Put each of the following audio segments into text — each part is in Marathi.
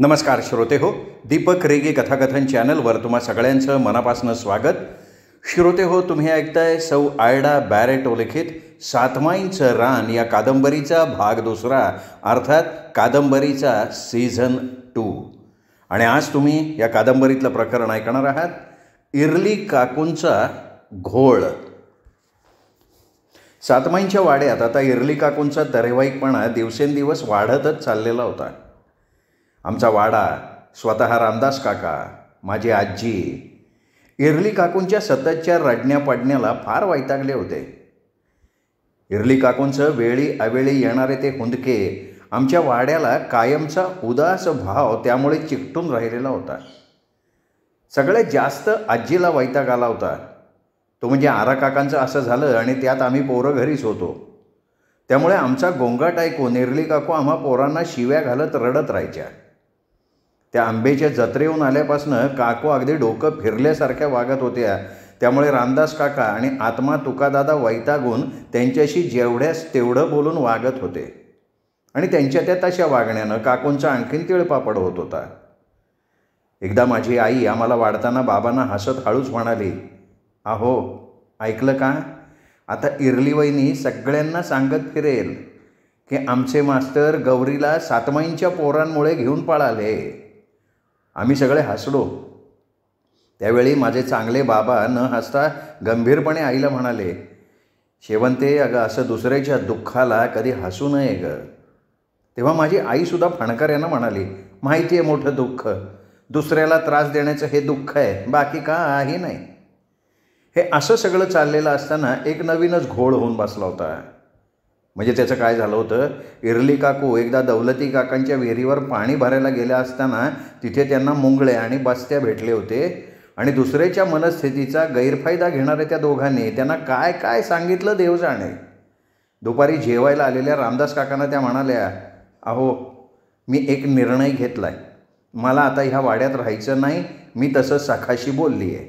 नमस्कार श्रोते हो, दीपक रेगे कथाकथन चॅनलवर तुम्हा सगळ्यांचं मनापासून स्वागत. श्रोते हो, तुम्ही ऐकताय सौ आयडा बॅरेटो लिखित सातमाईंचं रान या कादंबरीचा भाग दुसरा, अर्थात कादंबरीचा सीझन 2. आणि आज तुम्ही या कादंबरीतलं प्रकरण ऐकणार आहात, इरली काकूंचा घोळ. सातमाईंच्या वाड्यात आता इरली काकूंचा तरेवाईकपणा दिवसेंदिवस वाढतच चाललेला होता. आमचा वाडा, स्वतः रामदास काका, माझी आजी, इरली काकूंच्या सततच्या रडण्या पडण्याला फार वैतागले होते. इरली काकूंचं वेळी अवेळी येणारे ते हुंदके आमच्या वाड्याला कायमचा उदास भाव त्यामुळे चिकटून राहिलेला होता. सगळ्यात जास्त आजीला वैताग आला होता तो म्हणजे आरा काकांचं असं झालं आणि त्यात आम्ही पोरं घरीच होतो. त्यामुळे आमचा गोंगाट ऐकून इरली काकू आम्हा पोरांना शिव्या घालत रडत राहायच्या. त्या आंब्याच्या जत्रेहून आल्यापासनं काकू अगदी डोकं फिरल्यासारख्या वागत होत्या. त्यामुळे रामदास काका आणि आत्मा तुकादादा वैतागून त्यांच्याशी जेवढ्यास तेवढं बोलून वागत होते आणि त्यांच्या त्या तशा वागण्यानं काकूंचा आणखीन तिळपापड होत होता. एकदा माझी आई आम्हाला वाढताना बाबांना हसत हळूच म्हणाली, अहो ऐकलं का, आता इरली वहिनी सगळ्यांना सांगत फिरेल की आमचे मास्तर गौरीला सातमाईंच्या पोरांमुळे घेऊन पळाले. आम्ही सगळे हसलो. त्यावेळी माझे चांगले बाबा न हसता गंभीरपणे आईला म्हणाले, शेवंते, अगं असं दुसऱ्याच्या दुःखाला कधी हसू नये ग. तेव्हा माझी आईसुद्धा फणकाऱ्यानं म्हणाली, माहिती आहे मोठं दुःख, दुसऱ्याला त्रास देण्याचं हे दुःख आहे, बाकी काही नाही. हे असं सगळं चाललेलं असताना एक नवीनच घोळ होऊन बसला होता. म्हणजे त्याचं काय झालं होतं, इरली काकू एकदा दौलती काकांच्या विहिरीवर पाणी भरायला गेल्या असताना तिथे त्यांना मुंगळे आणि बस्त्या भेटले होते आणि दुसऱ्याच्या मनस्थितीचा गैरफायदा घेणाऱ्या त्या दोघांनी त्यांना काय काय सांगितलं देव जाणे. दुपारी जेवायला आलेल्या रामदास काकांना त्या म्हणाल्या, अहो मी एक निर्णय घेतला आहे, मला आता ह्या वाड्यात राहायचं नाही, मी तसं सखाशी बोलली आहे.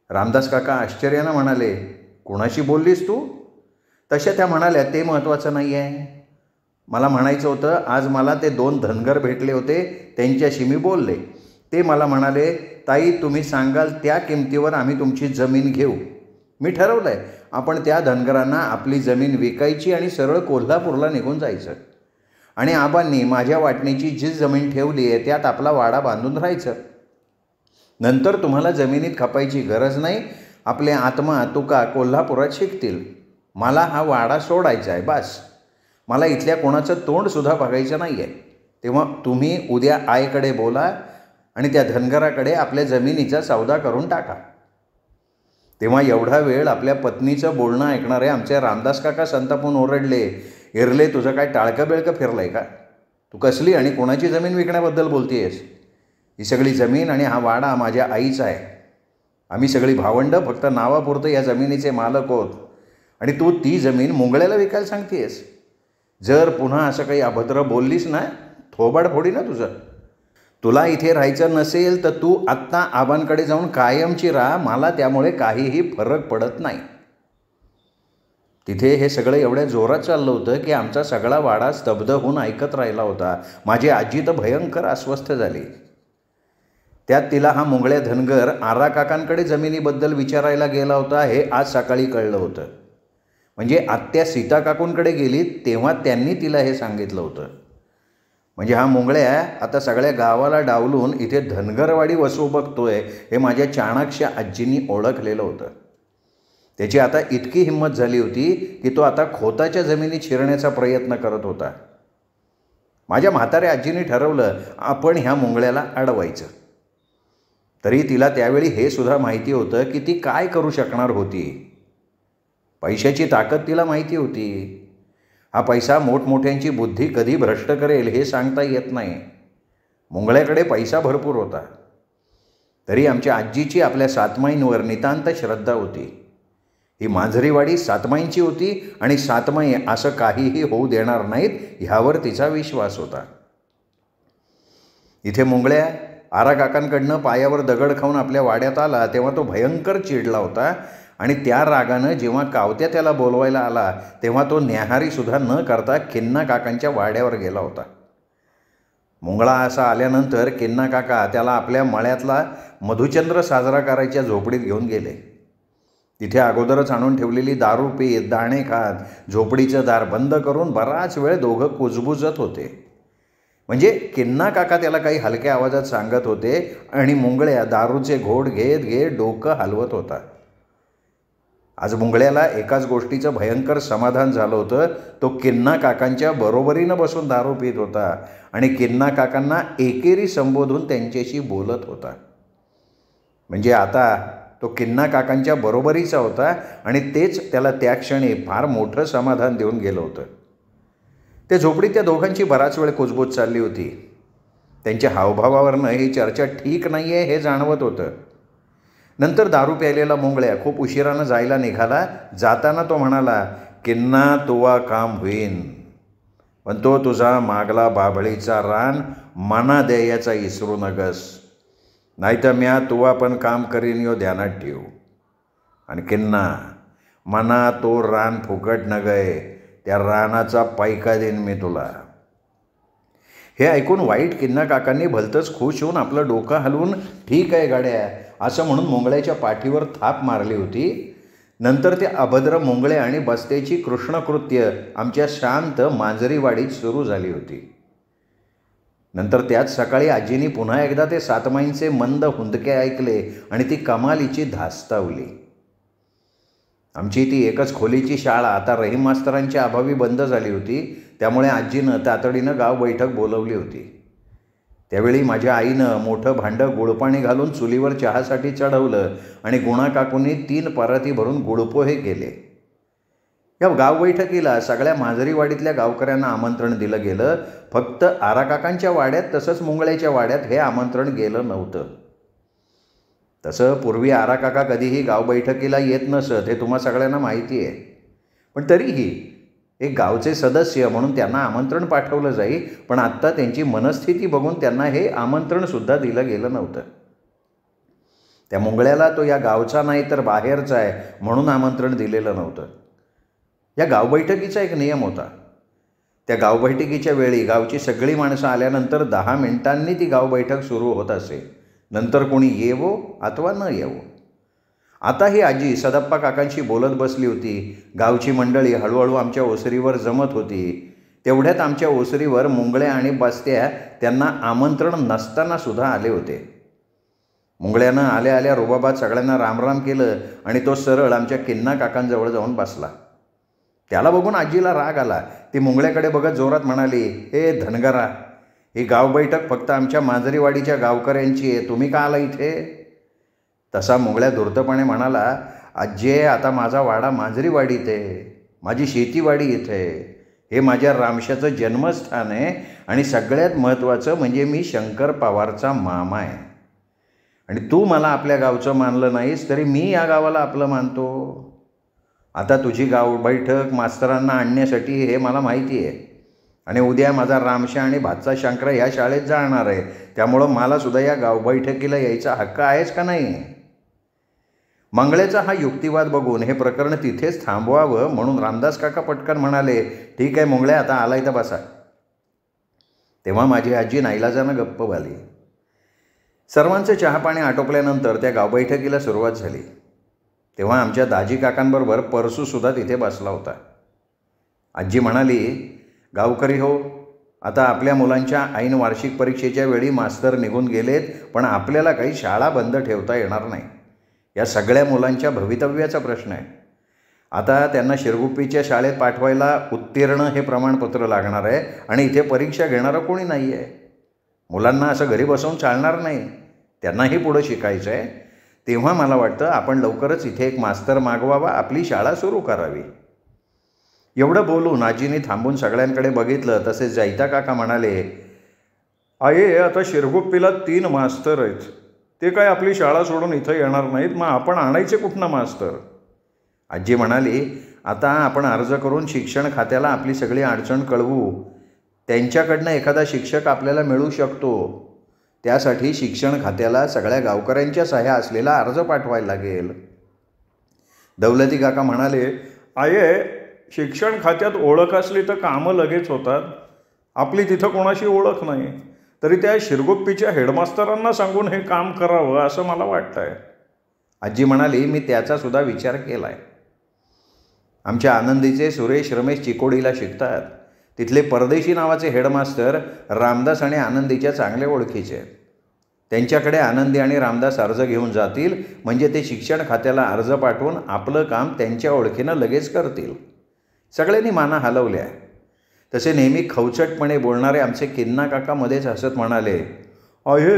रामदास काका आश्चर्यानं म्हणाले, कोणाशी बोललीस तू? तशा त्या म्हणाल्या, ते महत्त्वाचं नाही आहे, मला म्हणायचं होतं, आज मला ते 2 धनगर भेटले होते, त्यांच्याशी मी बोलले. ते मला म्हणाले, ताई तुम्ही सांगाल त्या किमतीवर आम्ही तुमची जमीन घेऊ. मी ठरवलं आहे, आपण त्या धनगरांना आपली जमीन विकायची आणि सरळ कोल्हापूरला निघून जायचं आणि आबांनी माझ्या वाटणीची जी जमीन ठेवली आहे त्यात आपला वाडा बांधून राहायचं. नंतर तुम्हाला जमिनीत खपायची गरज नाही, आपले आत्मा तुका कोल्हापुरात शिकतील. मला हा वाडा सोडायचा आहे, बस. मला इथल्या कोणाचं तोंडसुद्धा बघायचं नाही आहे. तेव्हा तुम्ही उद्या आईकडे बोला आणि त्या धनगराकडे आपल्या जमिनीचा सौदा करून टाका. तेव्हा एवढा वेळ आपल्या पत्नीचं बोलणं ऐकणारे आमचे रामदास काका संतापून ओरडले, इरले तुझं काय टाळकं बेळकं फिरलं आहे का? तू कसली आणि कोणाची जमीन विकण्याबद्दल बोलतेयस? ही सगळी जमीन आणि हा वाडा माझ्या आईचा आहे. आम्ही सगळी भावंडं फक्त नावापुरतं या जमिनीचे मालक आहोत आणि तू ती जमीन मुंगळ्याला विकायला सांगतेस. जर पुन्हा असं काही अभद्र बोललीस ना, थोबाड फोडी ना तुझं. तुला इथे राहायचं नसेल तर तू आत्ता आबांकडे जाऊन कायमची राहा, मला त्यामुळे काहीही फरक पडत नाही. तिथे हे सगळं एवढ्या जोरात चाललं होतं की आमचा सगळा वाडा स्तब्ध होऊन ऐकत राहिला होता. माझी आजी तर भयंकर अस्वस्थ झाली. त्यात तिला हा मुंगळ्या धनगर आरा काकांकडे जमिनीबद्दल विचारायला गेला होता हे आज सकाळी कळलं होतं. म्हणजे आत्या सीता काकूंकडे गेली तेव्हा त्यांनी तिला हे सांगितलं होतं. म्हणजे हा मुंगळ्या आता सगळ्या गावाला डावलून इथे धनगरवाडी वसू बघतोय हे माझ्या चाणाक्ष आजींनी ओळखलेलं होतं. त्याची आता इतकी हिंमत झाली होती की तो आता खोताच्या जमिनी चिरण्याचा प्रयत्न करत होता. माझ्या म्हाताऱ्या आजींनी ठरवलं आपण ह्या मुंगळ्याला अडवायचं. तरी तिला त्यावेळी हे सुद्धा माहिती होतं की ती काय करू शकणार होती. पैशाची ताकद तिला माहिती होती. हा पैसा मोठमोठ्यांची बुद्धी कधी भ्रष्ट करेल हे सांगता येत नाही. मुंगळ्याकडे पैसा भरपूर होता. तरी आमच्या आजीची आपल्या सातमाईंवर नितांत श्रद्धा होती. ही मांजरीवाडी सातमाईंची होती आणि सातमाई असं काहीही होऊ देणार नाहीत ह्यावर तिचा विश्वास होता. इथे मुंगळ्या आरा काकांकडनं पायावर दगड खाऊन आपल्या वाड्यात आला तेव्हा तो भयंकर चिडला होता आणि त्या रागानं जेव्हा कावत्या त्याला बोलवायला आला तेव्हा तो न्याहारीसुद्धा न करता खिन्ना काकांच्या वाड्यावर गेला होता. मुंगळा असा आल्यानंतर किन्ना काका त्याला आपल्या मळ्यातला मधुचंद्र साजरा करायच्या झोपडीत घेऊन गेले. तिथे अगोदरच आणून ठेवलेली दारू पीत, दाणे खात झोपडीचं दार बंद करून बराच वेळ दोघं कुजबुजत होते. म्हणजे किन्ना काका त्याला काही हलक्या आवाजात सांगत होते आणि मुंगळ्या दारूचे घोट घेत घेत डोकं हलवत होता. आज मुंगळ्याला एकाच गोष्टीचं भयंकर समाधान झालं होतं. तो किन्ना काकांच्या बरोबरीनं बसून दारू पीत होता आणि किन्ना काकांना एकेरी संबोधून त्यांच्याशी बोलत होता. म्हणजे आता तो किन्ना काकांच्या बरोबरीचा होता आणि तेच त्याला त्या क्षणी फार मोठं समाधान देऊन गेलं होतं. त्या झोपडीत त्या दोघांची बराच वेळ कुजबूज चालली होती. त्यांच्या हावभावावरनं ही चर्चा ठीक नाही आहे हे जाणवत होतं. नंतर दारू प्यायलेला मुंगळ्या खूप उशिरानं जायला निघाला. जाताना तो म्हणाला, किन्ना तुवा काम होईन, पण तो तुझा मागला बाभळीचा रान मना द्यायचा इसरू नगस, नाहीतर म्या तुवा पण काम करीन यो ध्यानात ठेव. आणि किन्ना मना तो रान फुकट न गय, त्या रानाचा पैका देईन मी तुला. हे ऐकून वाईट किन्ना काकांनी भलतंच खुश होऊन आपलं डोकं हलवून ठीक आहे गाड्या असं म्हणून मुंगळ्याच्या पाठीवर थाप मारली होती. नंतर ते अभद्र मुंगळे आणि बस्त्याची कृष्णकृत्य आमच्या शांत मांजरीवाडीत सुरू झाली होती. नंतर त्याच सकाळी आजीनी पुन्हा एकदा ते सातमाईंचे मंद हुंदके ऐकले आणि ती कमालीची धास्तावली. आमची ती एकच खोलीची शाळा आता रहीम मास्तरांच्या अभावी बंद झाली होती. त्यामुळे आजीनं तातडीनं गाव बैठक बोलवली होती. त्यावेळी माझ्या आईनं मोठं भांडं गुळपाणी घालून चुलीवर चहासाठी चढवलं आणि गुणा काकूंनी 3 पराती भरून गुळपोहे केले. या गाव बैठकीला सगळ्या मांजरीवाडीतल्या गावकऱ्यांना आमंत्रण दिलं गेलं. फक्त आराकाकांच्या वाड्यात तसंच मुंगळ्याच्या वाड्यात हे आमंत्रण गेलं नव्हतं. तसं पूर्वी आराकाका कधीही गाव बैठकीला येत नसत हे तुम्हा सगळ्यांना माहिती आहे. पण तरीही एक गावचे सदस्य म्हणून त्यांना आमंत्रण पाठवलं जाईल. पण आत्ता त्यांची मनस्थिती बघून त्यांना हे आमंत्रणसुद्धा दिलं गेलं नव्हतं. त्या मुंगळ्याला तो या गावचा नाही तर बाहेरचा आहे म्हणून आमंत्रण दिलेलं नव्हतं. या गाव बैठकीचा एक नियम होता. त्या गाव बैठकीच्या वेळी गावची सगळी माणसं आल्यानंतर 10 मिनिटांनी ती गाव बैठक सुरू होत असे. नंतर कोणी येवो अथवा न येवो. आता ही आजी सदप्पा काकांशी बोलत बसली होती. गावची मंडळी हळूहळू आमच्या ओसरीवर जमत होती. तेवढ्यात आमच्या ओसरीवर मुंगळ्या आणि बस्त्या त्यांना आमंत्रण नसताना सुद्धा आले होते. मुंगळ्यानं आल्या आल्या रुबाबात सगळ्यांना रामराम केलं आणि तो सरळ आमच्या किन्ना काकांजवळ जाऊन बसला. त्याला बघून आजीला राग आला. ती मुंगळ्याकडे बघत जोरात म्हणाली, हे धनगरा, ही गाव बैठक फक्त आमच्या मांजरीवाडीच्या गावकऱ्यांची आहे, तुम्ही का आला इथे? तसा मुंगळ्या धूर्तपणे म्हणाला, आजी आता माझा वाडा मांजरीवाडीत आहे, माझी शेतीवाडी इथे आहे, हे माझ्या रामशाचं जन्मस्थान आहे आणि सगळ्यात महत्त्वाचं म्हणजे मी शंकर पवारचा मामा आहे. आणि तू मला आपल्या गावचं मानलं नाहीस तरी मी या गावाला आपलं मानतो. आता तुझी गाव बैठक मास्तरांना आणण्यासाठी हे मला माहिती आहे आणि उद्या माझा रामशा आणि भातचा शंकरा ह्या शाळेत जाणार आहे. त्यामुळं मला सुद्धा या गाव बैठकीला यायचा हक्क आहेच का नाही? मंगळ्याचा हा युक्तिवाद बघून हे प्रकरण तिथेच थांबवावं म्हणून रामदास काका पटकन म्हणाले, ठीक आहे मुंगळ्या, आता आला इथं बसा. तेव्हा माझी आजी नाईलाजानं गप्प झाली. सर्वांचं चहापाणी आटोपल्यानंतर त्या गाव बैठकीला सुरुवात झाली. तेव्हा आमच्या दाजी काकांबरोबर परसूसुद्धा तिथे बसला होता. आजी म्हणाली, गावकरी हो, आता आपल्या मुलांच्या ऐन वार्षिक परीक्षेच्या वेळी मास्तर निघून गेलेत, पण आपल्याला काही शाळा बंद ठेवता येणार नाही. या सगळ्या मुलांच्या भवितव्याचा प्रश्न आहे. आता त्यांना शिरगुप्पीच्या शाळेत पाठवायला उत्तीर्ण हे प्रमाणपत्र लागणार आहे आणि इथे परीक्षा घेणारं कोणी नाही आहे. मुलांना असं घरी बसवून चालणार नाही, त्यांनाही पुढं शिकायचं आहे. तेव्हा मला वाटतं आपण लवकरच इथे एक मास्तर मागवावा, आपली शाळा सुरू करावी. एवढं बोलून आजीने थांबून सगळ्यांकडे बघितलं. तसे जैता काका म्हणाले, आहे आता शिरगुप्पीला 3 मास्तर आहेत, ते काय आपली शाळा सोडून इथं येणार नाहीत, मग आपण आणायचे कुठनं मास्तर? आजी म्हणाली, आता आपण अर्ज करून शिक्षण खात्याला आपली सगळी अडचण कळवू. त्यांच्याकडनं एखादा शिक्षक आपल्याला मिळू शकतो. त्यासाठी शिक्षण खात्याला सगळ्या गावकऱ्यांच्या सह्या असलेला अर्ज पाठवायला लागेल. दौलती काका म्हणाले, आहे शिक्षण खात्यात ओळख असली तर कामं लगेच होतात. आपली तिथं कोणाशी ओळख नाही. तरी त्या शिरगुप्पीच्या हेडमास्तरांना सांगून हे काम करावं असं मला वाटतं आहे. आजी म्हणाली, मी त्याचासुद्धा विचार केला आहे. आमच्या आनंदीचे सुरेश रमेश चिकोडीला शिकतात. तिथले परदेशी नावाचे हेडमास्तर रामदास आणि आनंदीच्या चांगल्या ओळखीचे आहेत. त्यांच्याकडे आनंदी आणि रामदास अर्ज घेऊन जातील, म्हणजे ते शिक्षण खात्याला अर्ज पाठवून आपलं काम त्यांच्या ओळखीनं लगेच करतील. सगळ्यांनी माना हलवल्या. तसे नेहमी खवचटपणे बोलणारे आमचे किन्ना काका मध्येच हसत म्हणाले, आहे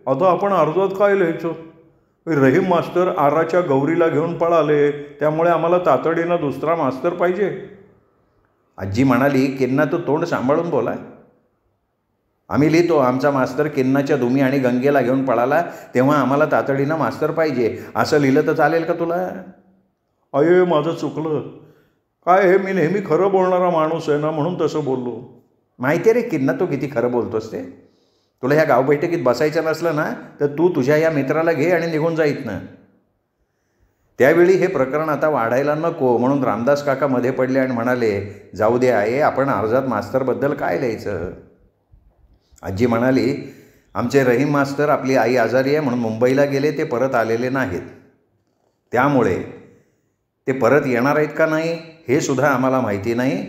आता आपण अर्जात काय लिहायचं? रहीम मास्तर आराच्या गौरीला घेऊन पळाले, त्यामुळे आम्हाला तातडीनं दुसरा मास्तर पाहिजे. आजी म्हणाली, किन्ना तू तोंड सांभाळून बोला. आम्ही लिहितो, आमचा मास्तर किन्नाच्या दुमी आणि गंगेला घेऊन पळाला, तेव्हा आम्हाला तातडीनं मास्तर पाहिजे असं लिहिलं तर चालेल का तुला? अये माझं चुकलं. काय हे, मी नेहमी खरं बोलणारा माणूस आहे ना, म्हणून तसं बोललो. माहिती आहे रे किन्ना, तू किती खरं बोलतोस ते. तुला ह्या गाव बैठकीत बसायचं नसलं ना तर तू तुझ्या या मित्राला घे आणि निघून जाईत ना. त्यावेळी हे प्रकरण आता वाढायला नको म्हणून रामदास काका मध्ये पडले आणि म्हणाले, जाऊ दे आहे, आपण अर्जात मास्तरबद्दल काय लिहायचं? आजी म्हणाली, आमचे रहीम मास्तर आपली आई आजारी आहे म्हणून मुंबईला गेले, ते परत आलेले नाहीत. त्यामुळे ते परत येणार आहेत का नाही हे सुद्धा आम्हाला माहिती नाही.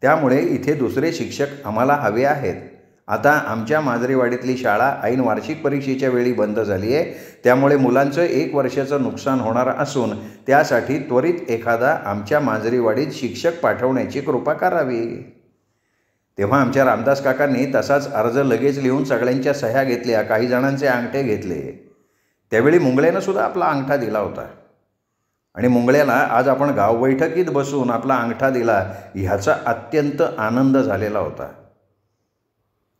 त्यामुळे इथे दुसरे शिक्षक आम्हाला हवे आहेत. आता आमच्या माजरेवाडीतली शाळा ऐन वार्षिक परीक्षेच्या वेळी बंद झाली आहे, त्यामुळे मुलांचं 1 वर्षाचं नुकसान होणार असून त्यासाठी त्वरित एखादा आमच्या माजरेवाडीत शिक्षक पाठवण्याची कृपा करावी. तेव्हा आमच्या रामदास काकांनी तसाच अर्ज लगेच लिहून सगळ्यांच्या सह्या घेतल्या, काही जणांचे अंगठे घेतले. त्यावेळी मुंगळ्यानं सुद्धा आपला अंगठा दिला होता आणि मुंगळ्याला आज आपण गाव बैठकीत बसून आपला अंगठा दिला ह्याचा अत्यंत आनंद झालेला होता.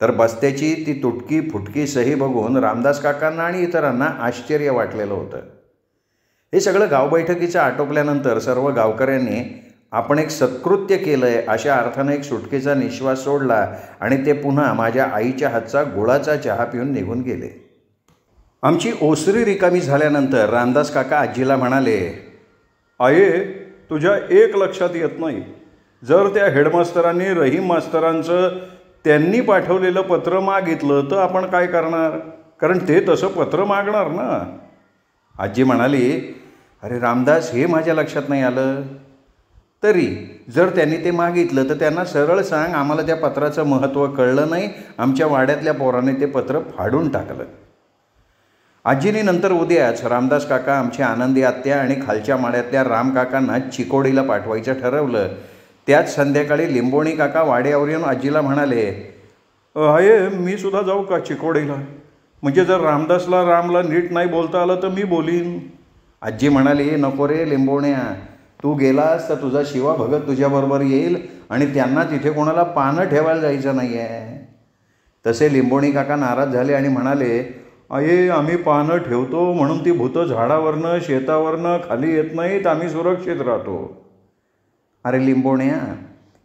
तर बस्त्याची ती तुटकी फुटकी सही बघून रामदास काकांना आणि इतरांना आश्चर्य वाटलेलं होतं. हे सगळं गाव बैठकीचं आटोपल्यानंतर सर्व गावकऱ्यांनी आपण एक सत्कृत्य केलं आहे अशा अर्थानं एक सुटकेचा निश्वास सोडला आणि ते पुन्हा माझ्या आईच्या हातचा गुळाचा चहा पिऊन निघून गेले. आमची ओसरी रिकामी झाल्यानंतर रामदास काका आजीला म्हणाले, आये तुझ्या एक लक्षात येत नाही, जर त्या हेडमास्तरांनी रहीम मास्तरांचं त्यांनी पाठवलेलं पत्र मागितलं तर आपण काय करणार? कारण ते तसं पत्र मागणार ना. आजी म्हणाली, अरे रामदास, हे माझ्या लक्षात नाही आलं. तरी जर त्यांनी ते मागितलं तर त्यांना सरळ सांग, आम्हाला त्या पत्राचं महत्त्व कळलं नाही, आमच्या वाड्यातल्या पोराने ते पत्र फाडून टाकलं. आजीने नंतर उद्याच रामदास काका, आमची आनंदी आत्या आणि खालच्या माड्यातल्या राम काकांना चिकोडीला पाठवायचं ठरवलं. त्याच संध्याकाळी लिंबोणी काका वाड्यावर येऊन आजीला म्हणाले, आहे मी सुद्धा जाऊ का चिकोडीला? म्हणजे जर रामला नीट नाही बोलता आलं तर मी बोलीन. आजी म्हणाली, नको रे लिंबोण्या, तू गेलास तर तुझा शिवा भगत तुझ्याबरोबर येईल आणि त्यांना तिथे कोणाला पानं ठेवायला जायचं नाही आहे. तसे लिंबोणी काका नाराज झाले आणि म्हणाले, अये आम्ही पानं ठेवतो म्हणून ती भूतं झाडावरनं शेतावरनं खाली येत नाहीत, आम्ही सुरक्षित राहतो. अरे लिंबोण्या,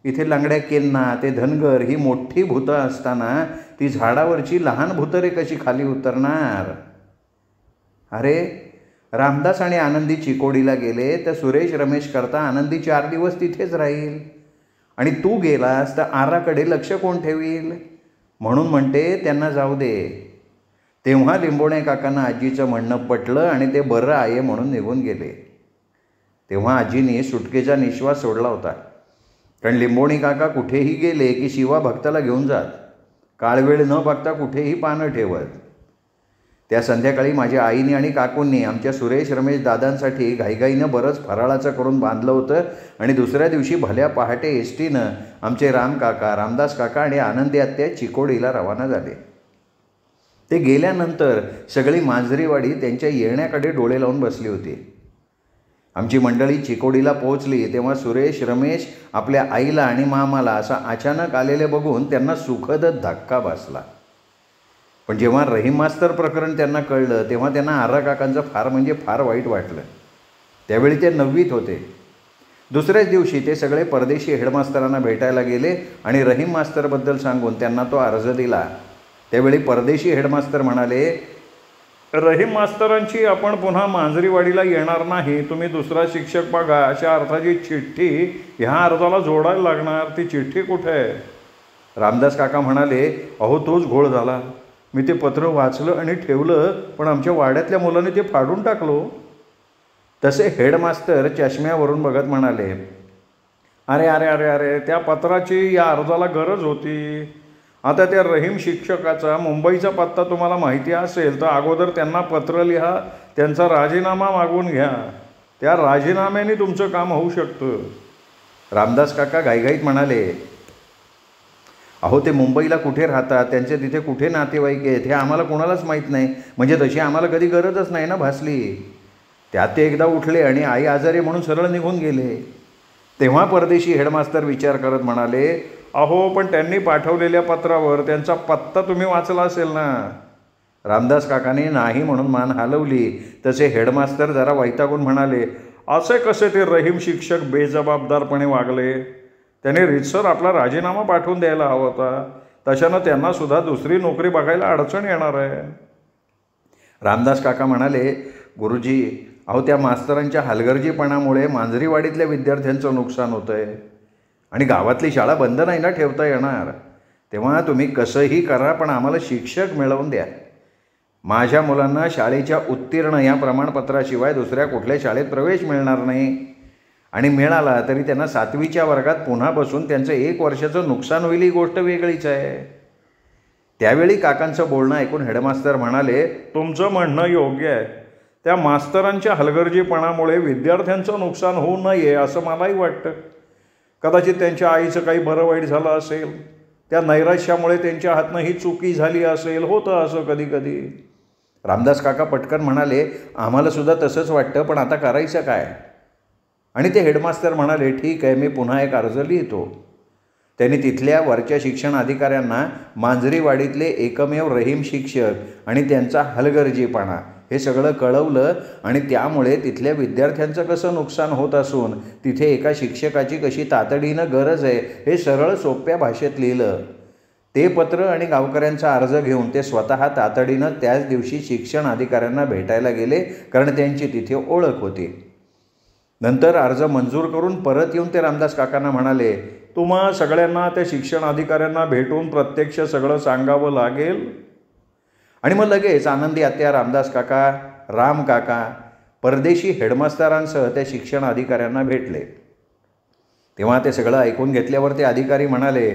इथे लंगड्या केन्ना ते धनगर ही मोठी भूतं असताना ती झाडावरची लहान भूतं रे कशी खाली उतरणार? अरे रामदास आणि आनंदी चिकोडीला गेले तर सुरेश रमेश करता आनंदी 4 दिवस तिथेच राहील आणि तू गेलास तर आराकडे लक्ष कोण ठेवील? म्हणून म्हणते त्यांना जाऊ दे. तेव्हा लिंबोणे काकांना आजीचं म्हणणं पटलं आणि ते बरं आहे म्हणून निघून गेले. तेव्हा आजीने सुटकेचा निश्वास सोडला होता, कारण लिंबोणी काका कुठेही गेले की शिवा भक्ताला घेऊन जात, काळवेळ न बघता कुठेही पानं ठेवत. त्या संध्याकाळी माझ्या आईने आणि काकूंनी आमच्या सुरेश रमेश दादांसाठी घाईघाईनं बरंच फराळाचं करून बांधलं होतं आणि दुसऱ्या दिवशी भल्या पहाटे एसटीनं आमचे राम काका, रामदास काका आणि आनंदी आत्या चिकोडीला रवाना झाले. ते गेल्यानंतर सगळी मांजरीवाडी त्यांच्या येण्याकडे डोळे लावून बसली होती. आमची मंडळी चिकोडीला पोहोचली तेव्हा सुरेश रमेश आपल्या आईला आणि मामाला असा अचानक आलेले बघून त्यांना सुखद धक्का बसला. पण जेव्हा रहीम मास्तर प्रकरण त्यांना कळलं तेव्हा त्यांना आरा काकांचं फार म्हणजे फार वाईट वाटलं. त्यावेळी ते 9वीत होते. दुसऱ्याच दिवशी ते सगळे परदेशी हेडमास्तरांना भेटायला गेले आणि रहीम मास्तरबद्दल सांगून त्यांना तो अर्ज दिला. त्यावेळी परदेशी हेडमास्तर म्हणाले, रहीम मास्तरांची आपण पुन्हा मांजरीवाडीला येणार नाही, तुम्ही दुसरा शिक्षक बघा अशा अर्थाची चिठ्ठी ह्या अर्जाला जोडायला लागणार. ती चिठ्ठी कुठे आहे? रामदास काका म्हणाले, अहो तोच घोळ झाला. मी ते पत्र वाचलं आणि ठेवलं, पण आमच्या वाड्यातल्या मुलाने ते फाडून टाकलो. तसे हेडमास्तर चष्म्यावरून बघत म्हणाले, अरे अरे अरे अरे, त्या पत्राची या अर्जाला गरज होती. आता त्या रहीम शिक्षकाचा मुंबईचा पत्ता तुम्हाला माहिती असेल तर अगोदर त्यांना पत्र लिहा, त्यांचा राजीनामा मागून घ्या. त्या राजीनाम्याने तुमचं काम होऊ शकतं. रामदास काका घाईघाईत म्हणाले, अहो ते मुंबईला कुठे राहतात, त्यांचे तिथे कुठे नातेवाईक आहेत हे आम्हाला कोणालाच माहीत नाही. म्हणजे तशी आम्हाला कधी गरजच नाही ना भासली. त्यात ते एकदा उठले आणि आई आजारी म्हणून सरळ निघून गेले. तेव्हा परदेशी हेडमास्तर विचार करत म्हणाले, अहो पण त्यांनी पाठवलेल्या पत्रावर त्यांचा पत्ता तुम्ही वाचला असेल ना. रामदास काकाने नाही म्हणून मान हलवली. तसे हेडमास्तर जरा वैतागून म्हणाले, असे कसे ते रहीम शिक्षक बेजबाबदारपणे वागले. त्याने रीतसर आपला राजीनामा पाठवून द्यायला हवा होता. तशानं त्यांनासुद्धा दुसरी नोकरी बघायला अडचण येणार आहे. रामदास काका म्हणाले, गुरुजी अहो त्या मास्तरांच्या हलगर्जीपणामुळे मांजरीवाडीतल्या विद्यार्थ्यांचं नुकसान होतं आहे आणि गावातली शाळा बंद नाही ना ठेवता येणार. तेव्हा तुम्ही कसंही करा, पण आम्हाला शिक्षक मिळवून द्या. माझ्या मुलांना शाळेच्या उत्तीर्ण या प्रमाणपत्राशिवाय दुसऱ्या कुठल्या शाळेत प्रवेश मिळणार नाही. आणि मिळाला तरी त्यांना 7वीच्या वर्गात पुन्हा बसून त्यांचं 1 वर्षाचं नुकसान होईल ही गोष्ट वेगळीच आहे. त्यावेळी काकांचं बोलणं ऐकून हेडमास्तर म्हणाले, तुमचं म्हणणं योग्य आहे. त्या मास्तरांच्या हलगर्जीपणामुळे विद्यार्थ्यांचं नुकसान होऊ नये असं मलाही वाटतं. कदाचित त्यांच्या आईचं काही बरं वाईट झालं असेल. त्या नैराश्यामुळे त्यांच्या हातनं ही चुकी झाली असेल. होतं असं कधी कधी. रामदास काका पटकन म्हणाले, आम्हालासुद्धा तसंच वाटतं, पण आता करायचं काय. आणि ते हेडमास्तर म्हणाले, ठीक आहे, मी पुन्हा एक अर्ज लिहितो. त्यांनी तिथल्या वरच्या शिक्षण अधिकाऱ्यांना मांजरीवाडीतले एकमेव रहीम शिक्षक आणि त्यांचा हलगर्जीपणा हे सगळं कळवलं आणि त्यामुळे तिथल्या विद्यार्थ्यांचं कसं नुकसान होत असून तिथे एका शिक्षकाची कशी तातडीनं गरज आहे हे सरळ सोप्या भाषेत लिहिलं. ते पत्र आणि गावकऱ्यांचा अर्ज घेऊन ते स्वतः तातडीनं त्याच दिवशी शिक्षण अधिकाऱ्यांना भेटायला गेले, कारण त्यांची तिथे ओळख होती. नंतर अर्ज मंजूर करून परत येऊन ते रामदास काकांना म्हणाले, तुम्हा सगळ्यांना त्या शिक्षण अधिकाऱ्यांना भेटून प्रत्यक्ष सगळं सांगावं लागेल. आणि मग लगेच आनंदी आत्या, रामदास काका, राम काका परदेशी हेडमास्तरांसह त्या शिक्षण अधिकाऱ्यांना भेटले. तेव्हा ते सगळं ऐकून घेतल्यावर ते अधिकारी म्हणाले,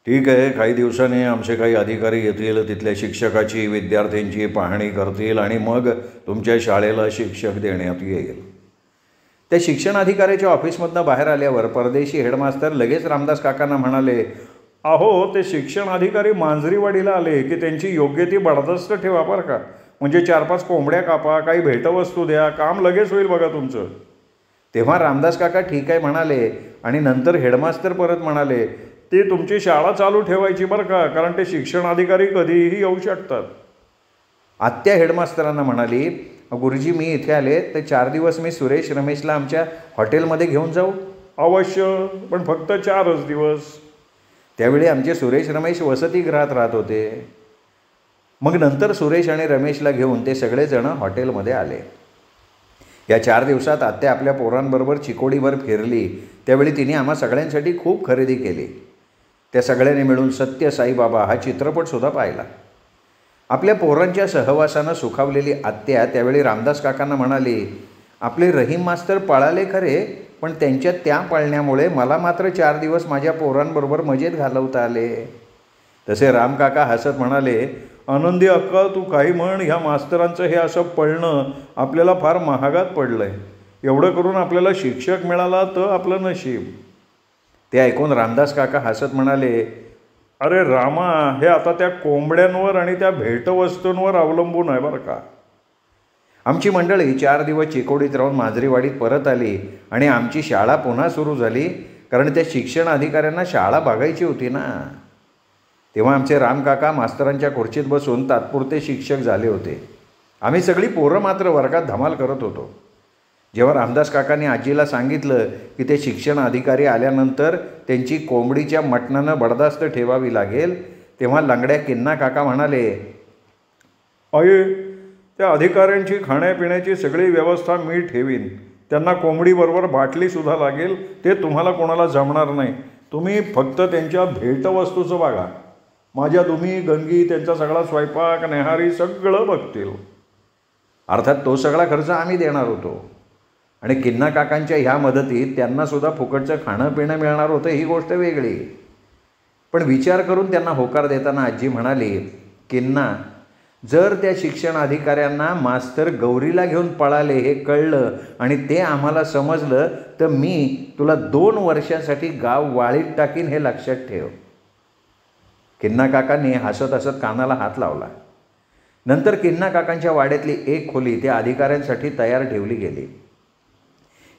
ठीक आहे, काही दिवसांनी आमचे काही अधिकारी येतील, तिथल्या शिक्षकाची विद्यार्थ्यांची पाहणी करतील आणि मग तुमच्या शाळेला शिक्षक देण्यात येईल. त्या शिक्षण अधिकाऱ्याच्या ऑफिसमधनं बाहेर आल्यावर परदेशी हेडमास्तर लगेच रामदास काकांना म्हणाले, अहो ते शिक्षण अधिकारी मांजरीवाडीला आले की त्यांची योग्य ती बडदस्त ठेवा बरं का. म्हणजे 4-5 कोंबड्या कापा, काही भेटवस्तू द्या, काम लगेच होईल बघा तुमचं. तेव्हा रामदास काका ठीक आहे म्हणाले आणि नंतर हेडमास्तर परत म्हणाले, ती तुमची शाळा चालू ठेवायची बरं का, कारण ते शिक्षण अधिकारी कधीही येऊ शकतात. आत्या हेडमास्तरांना म्हणाली, गुरुजी मी इथे आले तर 4 दिवस मी सुरेश रमेशला आमच्या हॉटेलमध्ये घेऊन जाऊ. अवश्य, पण फक्त 4च दिवस. त्यावेळी आमचे सुरेश रमेश वसतिगृहात राहत होते. मग नंतर सुरेश आणि रमेशला घेऊन ते सगळेजण हॉटेलमध्ये आले. या 4 दिवसात आत्या आपल्या पोरांबरोबर चिकोडीवर फिरली. त्यावेळी तिने आम्हा सगळ्यांसाठी खूप खरेदी केली. त्या सगळ्यांनी मिळून सत्य साईबाबा हा चित्रपटसुद्धा पाहिला. आपल्या पोरांच्या सहवासानं सुखावलेली आत्या त्यावेळी रामदास काकांना म्हणाली, आपले रहीम मास्तर पळाले खरे, पण त्यांच्या त्या पळण्यामुळे मला मात्र 4 दिवस माझ्या पोरांबरोबर मजेत घालवता आले. तसे राम काका हसत म्हणाले, आनंदी अक्का तू काही म्हण, ह्या मास्तरांचं हे असं पळणं आपल्याला फार महागात पडलं आहे. एवढं करून आपल्याला शिक्षक मिळाला तर आपलं नशीब. ते ऐकून रामदास काका हसत म्हणाले, अरे रामा, हे आता त्या कोंबड्यांवर आणि त्या भेटवस्तूंवर अवलंबून आहे बरं का. आमची मंडळी 4 दिवस चिकोडीत राहून मांजरीवाडीत परत आली आणि आमची शाळा पुन्हा सुरू झाली, कारण त्या शिक्षण अधिकाऱ्यांना शाळा बघायची होती ना. तेव्हा आमचे रामकाका मास्तरांच्या खुर्चीत बसून तात्पुरते शिक्षक झाले होते. आम्ही सगळी पोरं मात्र वर्गात धमाल करत होतो. जेव्हा रामदास काकांनी आजीला सांगितलं की ते शिक्षण अधिकारी आल्यानंतर त्यांची कोंबडीच्या मटणानं बडदास्त ठेवावी लागेल, तेव्हा लंगड्या किन्ना काका म्हणाले, अये त्या अधिकाऱ्यांची खाण्यापिण्याची सगळी व्यवस्था मी ठेवीन. त्यांना कोंबडीबरोबर बाटलीसुद्धा लागेल. ते तुम्हाला कोणाला जमणार नाही. तुम्ही फक्त त्यांच्या भेटवस्तूचं बघा. माझ्या दुमी गंगी त्यांचा सगळा स्वयंपाक नेहारी सगळं बघतील. अर्थात तो सगळा खर्च आम्ही देणार होतो आणि किन्ना काकांच्या ह्या मदतीत त्यांनासुद्धा फुकटचं खाणं पिणं मिळणार होतं ही गोष्ट वेगळी. पण विचार करून त्यांना होकार देताना आजी म्हणाली, किन्ना, जर त्या शिक्षण अधिकाऱ्यांना मास्तर गौरीला घेऊन पळाले हे कळलं आणि ते आम्हाला समजलं तर मी तुला 2 वर्षांसाठी गाव वाळीत टाकीन हे लक्षात ठेव. किन्ना काकांनी हसत हसत कानाला हात लावला. नंतर किन्ना काकांच्या वाड्यातली एक खोली त्या अधिकाऱ्यांसाठी तयार ठेवली गेली.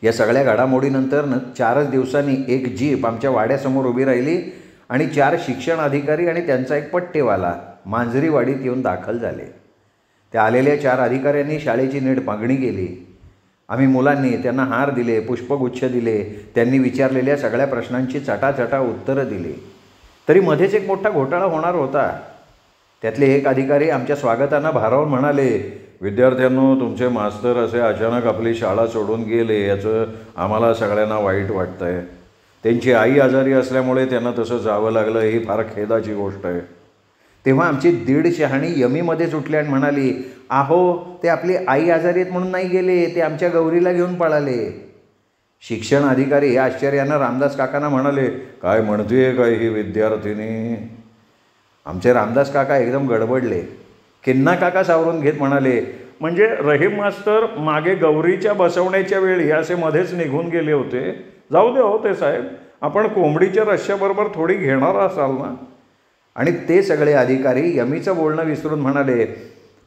या सगळ्या घडामोडीनंतर 4च दिवसांनी एक जीप आमच्या वाड्यासमोर उभी राहिली आणि 4 शिक्षण अधिकारी आणि त्यांचा एक पट्टेवाला मांजरीवाडीत येऊन दाखल झाले. त्या आलेल्या 4 अधिकाऱ्यांनी शाळेची नीट मागणी केली. आम्ही मुलांनी त्यांना हार दिले, पुष्पगुच्छ दिले, त्यांनी विचारलेल्या सगळ्या प्रश्नांची चटाचटा उत्तरं दिली. तरी मध्येच एक मोठा घोटाळा होणार होता. त्यातले एक अधिकारी आमच्या स्वागतानं भारावून म्हणाले, विद्यार्थ्यांनो, तुमचे मास्तर असे अचानक आपली शाळा सोडून गेले याचं आम्हाला सगळ्यांना वाईट वाटतं आहे. त्यांची आई आजारी असल्यामुळे त्यांना तसं जावं लागलं ही फार खेदाची गोष्ट आहे. तेव्हा आमची 1.5 शहाणी यमीमध्येच उठली आणि म्हणाली, आहो, ते आपली आई आजारी आहेत म्हणून नाही गेले, ते आमच्या गौरीला घेऊन पळाले. शिक्षण अधिकारी आश्चर्यानं रामदास काकांना म्हणाले, काय म्हणतेय काय ही विद्यार्थिनी? आमचे रामदास काका एकदम गडबडले. किन्ना काका सावरून घेत म्हणाले, म्हणजे रहीम मास्तर मागे गौरीच्या बसवण्याच्या वेळी असे मध्येच निघून गेले होते. जाऊ दे हो ते साहेब, आपण कोंबडीच्या रश्श्याबरोबर थोडी घेणार असाल ना. आणि ते सगळे अधिकारी यमीचं बोलणं विसरून म्हणाले,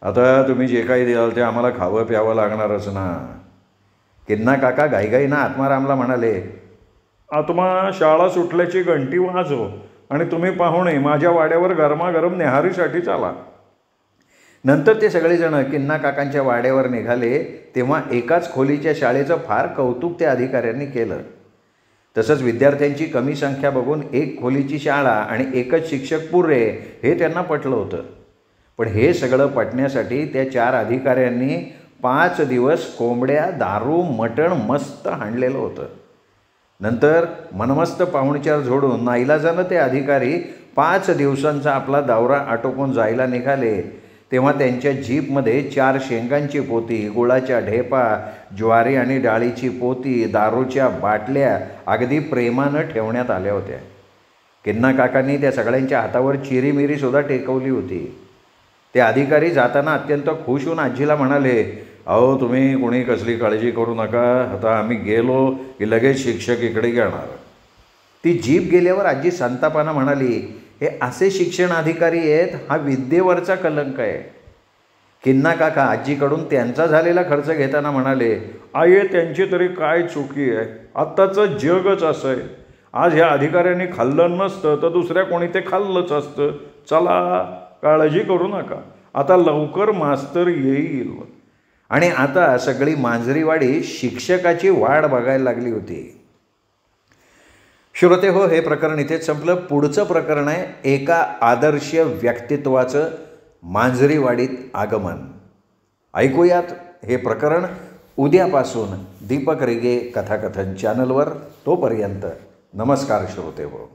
आता तुम्ही जे काही द्याल ते आम्हाला खावं प्यावं लागणारच ना. किन्ना काका घाईघाईनं आत्मारामला म्हणाले, आत्मा, शाळा सुटल्याची घंटी वाजव आणि तुम्ही पाहुणे माझ्या वाड्यावर गरमागरम नेहारीसाठी चाला. नंतर ते सगळेजण किन्ना काकांच्या वाड्यावर निघाले. तेव्हा एकाच खोलीच्या शाळेचं फार कौतुक त्या अधिकाऱ्यांनी केलं. तसंच विद्यार्थ्यांची कमी संख्या बघून एक खोलीची शाळा आणि एकच शिक्षक पुरे हे त्यांना पटलं होतं. पण हे सगळं पटण्यासाठी त्या 4 अधिकाऱ्यांनी 5 दिवस कोंबड्या, दारू, मटण मस्त हाणलेलं होतं. नंतर मनमस्त पाहुणचार झोडून नाईलाजानं ते अधिकारी 5 दिवसांचा आपला दौरा आटोपून जायला निघाले. तेव्हा त्यांच्या जीपमध्ये 4 शेंगांची पोती, गुळाच्या ढेपा, ज्वारी आणि डाळीची पोती, दारूच्या बाटल्या अगदी प्रेमानं ठेवण्यात आल्या होत्या. किन्ना काकांनी त्या सगळ्यांच्या हातावर चिरीमिरीसुद्धा टेकवली होती. ते अधिकारी जाताना अत्यंत खुश होऊन आजीला म्हणाले, अहो, तुम्ही कोणी कसली काळजी करू नका, आता आम्ही गेलो की लगेच शिक्षक इकडे येणार. ती जीप गेल्यावर आजी संतापानं म्हणाली, हे असे शिक्षण अधिकारी आहेत, हा विद्येवरचा कलंक आहे. किन्ना काका आजीकडून त्यांचा झालेला खर्च घेताना म्हणाले, आई, त्यांची तरी काय चुकी आहे? आत्ताचं जगच असं आहे. आज ह्या अधिकाऱ्यांनी खाल्लं नसतं तर दुसऱ्या कोणी ते खाल्लंच असतं. चला, काळजी करू नका, आता लवकर मास्तर येईल. आणि आता सगळी मांजरीवाडी शिक्षकाची वाट बघायला लागली होती. श्रोते हो, हे प्रकरण इथेच संपलं. पुढचं प्रकरण आहे एका आदर्श व्यक्तित्वाचं मांजरीवाडीत आगमन. ऐकूयात हे प्रकरण उद्यापासून दीपक रेगे कथाकथन चॅनलवर. तोपर्यंत नमस्कार श्रोते हो.